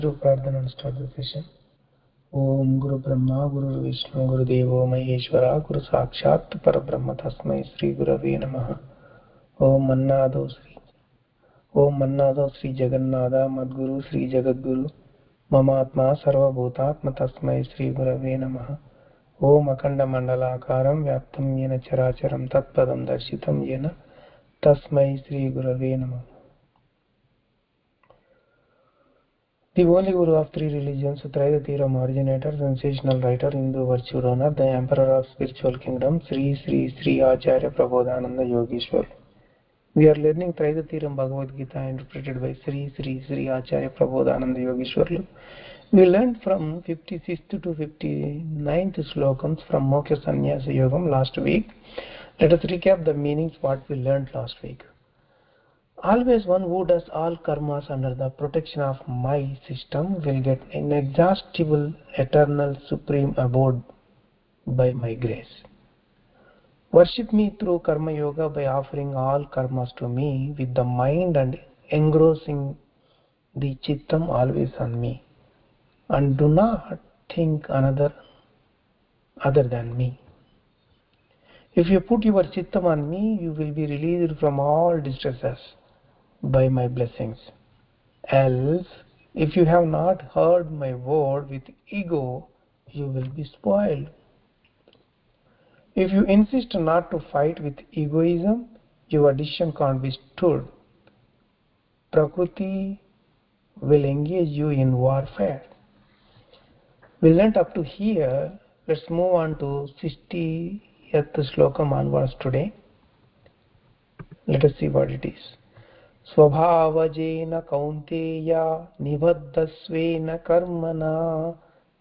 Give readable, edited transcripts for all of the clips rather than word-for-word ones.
Do Pradhana and start the session. Om Guru Brahma Guru Vishnu Guru Devo Maheshwara Guru Sakshat Parabrahma Tasmai Sri Gurave Namaha. Om Mannado Sri Om Mannado Sri Jagannatha Madguru Sri Jagadguru Mamatma Sarva Bhutatma Tasmai Sri Gurave Namaha. Om Akanda Mandalakaram Vyaptam Yena Characharam Tatpadam Darshitam Yena Tasmai Sri Gurave Namaha. The only Guru of three religions, Traidathiram originator, sensational writer, Hindu virtue donor, the emperor of spiritual kingdom, Sri Acharya Prabodhananda Yogeshwar. We are learning Traidathiram Bhagavad Gita interpreted by Sri Acharya Prabodhananda Yogeshwar. We learned from 56th to 59th Slokams from Moksha Sannyasa Yogam last week. Let us recap the meanings what we learned last week. Always one who does all karmas under the protection of my system will get inexhaustible, eternal, supreme abode by my grace. Worship me through karma yoga by offering all karmas to me with the mind and engrossing the chittam always on me. And do not think other than me. If you put your chittam on me, you will be released from all distresses by my blessings. Else, if you have not heard my word with ego, you will be spoiled. If you insist not to fight with egoism, your decision can't be stood. Prakriti will engage you in warfare. We learnt up to here. Let's move on to 60th Slokam onwards today. Let us see what it is. स्वभावजेन कौन्तेय निबद्धस्वेन कर्मणा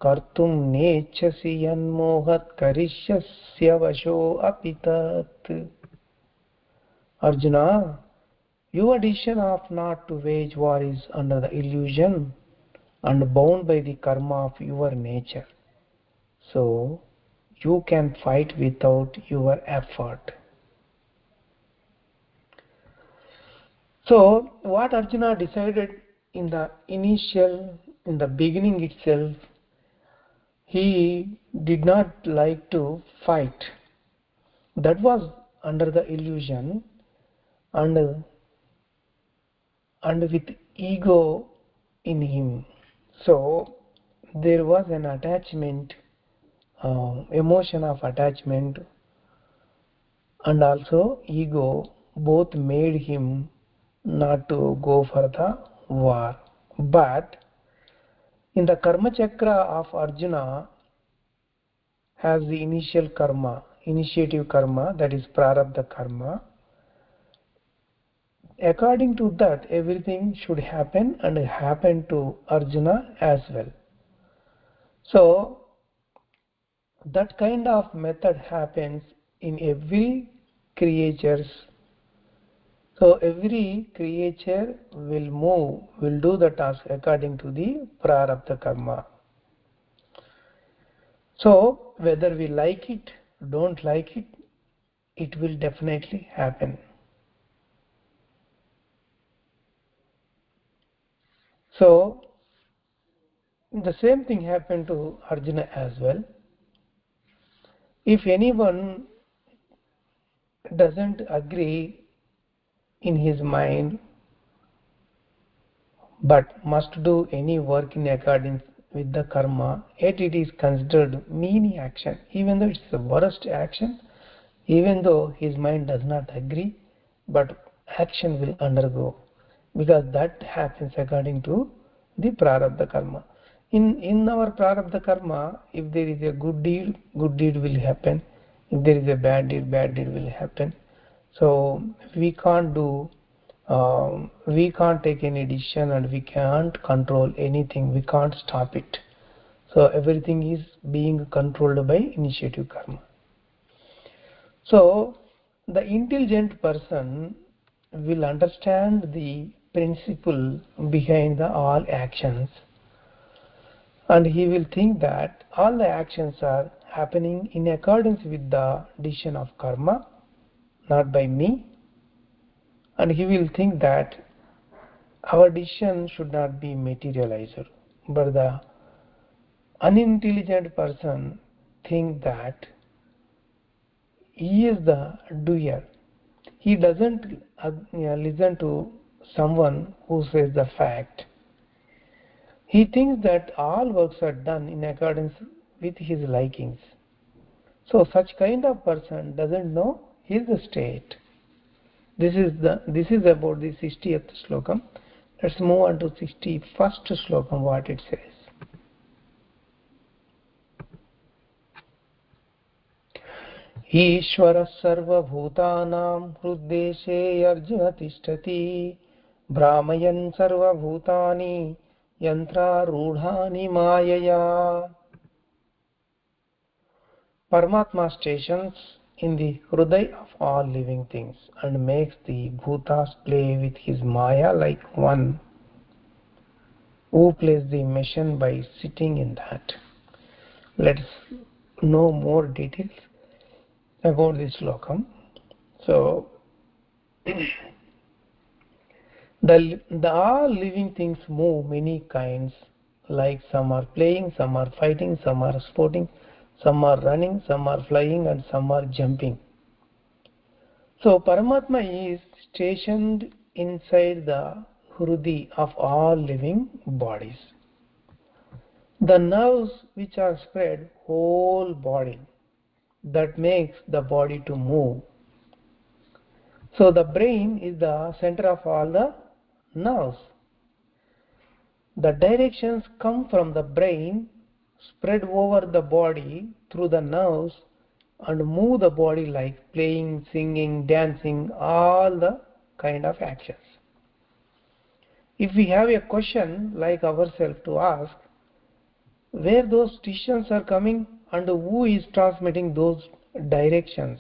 कर्तुं नेच्छसि यन्मोहत् करिष्यस्य वशो अपि तत्. Arjuna, your decision of not to wage war is under the illusion and bound by the karma of your nature. So, you can fight without your effort. So, what Arjuna decided in the beginning itself, he did not like to fight. That was under the illusion and with ego in him. So, there was an attachment, emotion of attachment and also ego, both made him not to go for the war. But in the karma chakra of Arjuna has the initial karma, initiative karma, that is prarabdha karma. According to that, everything should happen and happen to Arjuna as well. So that kind of method happens in every creatures. So every creature will do the task according to the prarabdha karma. So whether we like it, don't like it, it will definitely happen. So the same thing happened to Arjuna as well. If anyone doesn't agree in his mind but must do any work in accordance with the karma, yet it is considered mean action, even though it's the worst action, even though his mind does not agree, but action will undergo, because that happens according to the prarabdha karma. In our prarabdha karma, if there is a good deed will happen. If there is a bad deed will happen. So we can't take any decision and we can't control anything. We can't stop it. So everything is being controlled by initiative karma. So the intelligent person will understand the principle behind all actions, and he will think that all the actions are happening in accordance with the decision of karma, not by me, and he will think that our decision should not be materialized. But the unintelligent person thinks that he is the doer. He doesn't listen to someone who says the fact. He thinks that all works are done in accordance with his likings. So such kind of person doesn't know his state. This is about the 60th Slokam. Let's move on to 61st Slokam, what it says. ईश्वरः सर्वभूतानां हृद्देशे अर्जुन तिष्ठति भ्रामयन् सर्वभूतानि यन्त्रारूढानि मायया. Paramatma stations in the hriday of all living things and makes the bhutas play with his maya like one who plays the machine by sitting in that. Let's know more details about this slokam. So, the all living things move many kinds, like some are playing, some are fighting, some are sporting, some are running, some are flying, and some are jumping. So Paramatma is stationed inside the hrudi of all living bodies. The nerves which are spread whole body, that makes the body to move. So the brain is the center of all the nerves. The directions come from the brain, spread over the body through the nerves, and move the body like playing, singing, dancing, all the kind of actions. If we have a question like ourselves to ask, where those decisions are coming and who is transmitting those directions,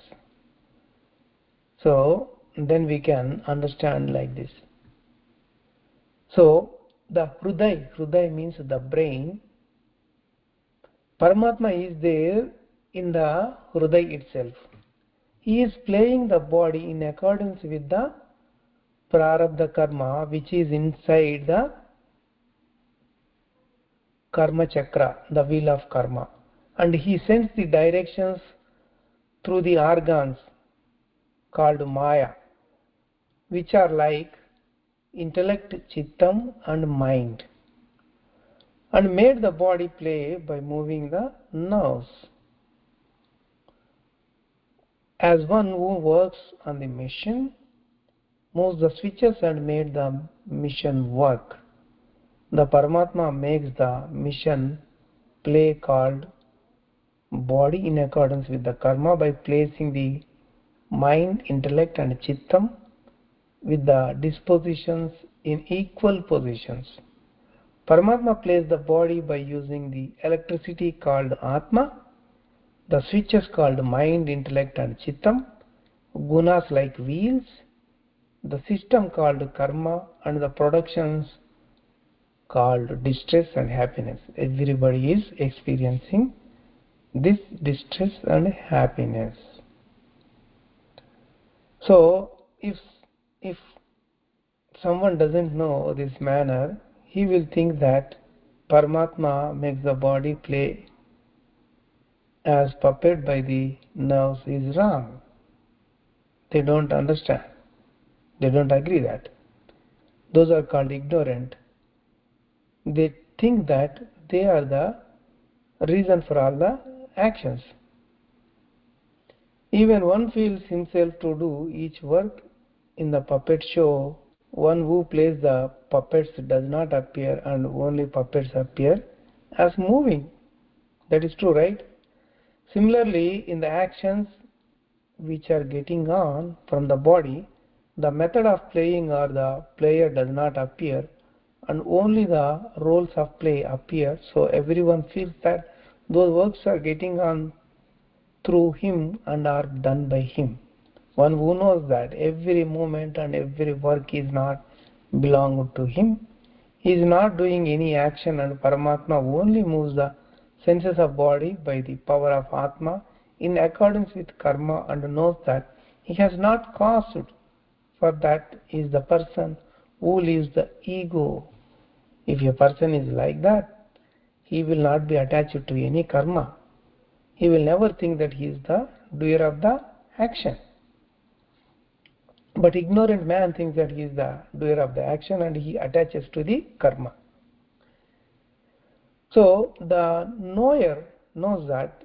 so then we can understand like this. So the hriday means the brain. Paramatma is there in the hriday itself. He is playing the body in accordance with the prarabdha karma which is inside the karma chakra, the wheel of karma. And he sends the directions through the organs called maya, which are like intellect, chittam and mind, and made the body play by moving the nerves. As one who works on the machine moves the switches and made the mission work, the Paramatma makes the mission play called body in accordance with the karma by placing the mind, intellect and chittam with the dispositions in equal positions. Paramatma plays the body by using the electricity called Atma, the switches called mind, intellect and chittam, gunas like wheels, the system called karma, and the productions called distress and happiness. Everybody is experiencing this distress and happiness. So if someone doesn't know this manner, he will think that Paramatma makes the body play as puppet by the nerves is wrong. They don't understand. They don't agree that. Those are called ignorant. They think that they are the reason for all the actions. Even one feels himself to do each work in the puppet show. One who plays the puppets does not appear and only puppets appear as moving. That is true, right? Similarly, in the actions which are getting on from the body, the method of playing or the player does not appear and only the roles of play appear. So everyone feels that those works are getting on through him and are done by him. One who knows that every movement and every work is not belong to him. He is not doing any action and Paramatma only moves the senses of body by the power of Atma in accordance with karma and knows that he has not caused. For that is the person who leaves the ego. If a person is like that, he will not be attached to any karma. He will never think that he is the doer of the action. But ignorant man thinks that he is the doer of the action and he attaches to the karma. So the knower knows that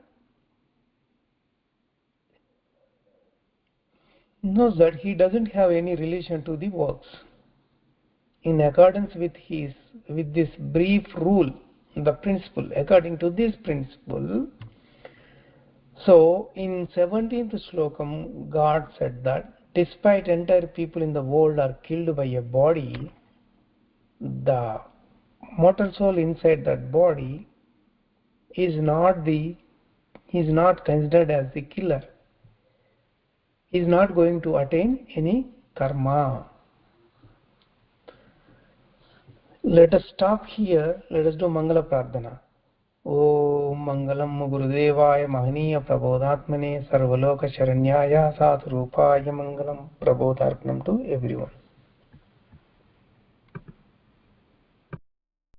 he doesn't have any relation to the works. In accordance with this brief rule, the principle, according to this principle, so in 17th Shlokamu, God said that despite entire people in the world are killed by a body, the mortal soul inside that body is not considered as the killer. He is not going to attain any karma. Let us stop here. Let us do Mangala Prardhana. Om Mangalam Gurudevaya Mahaniya Prabodhatmane Sarvaloka Sharanyaya Saturupaya Mangalam. Prabodharpanam to everyone.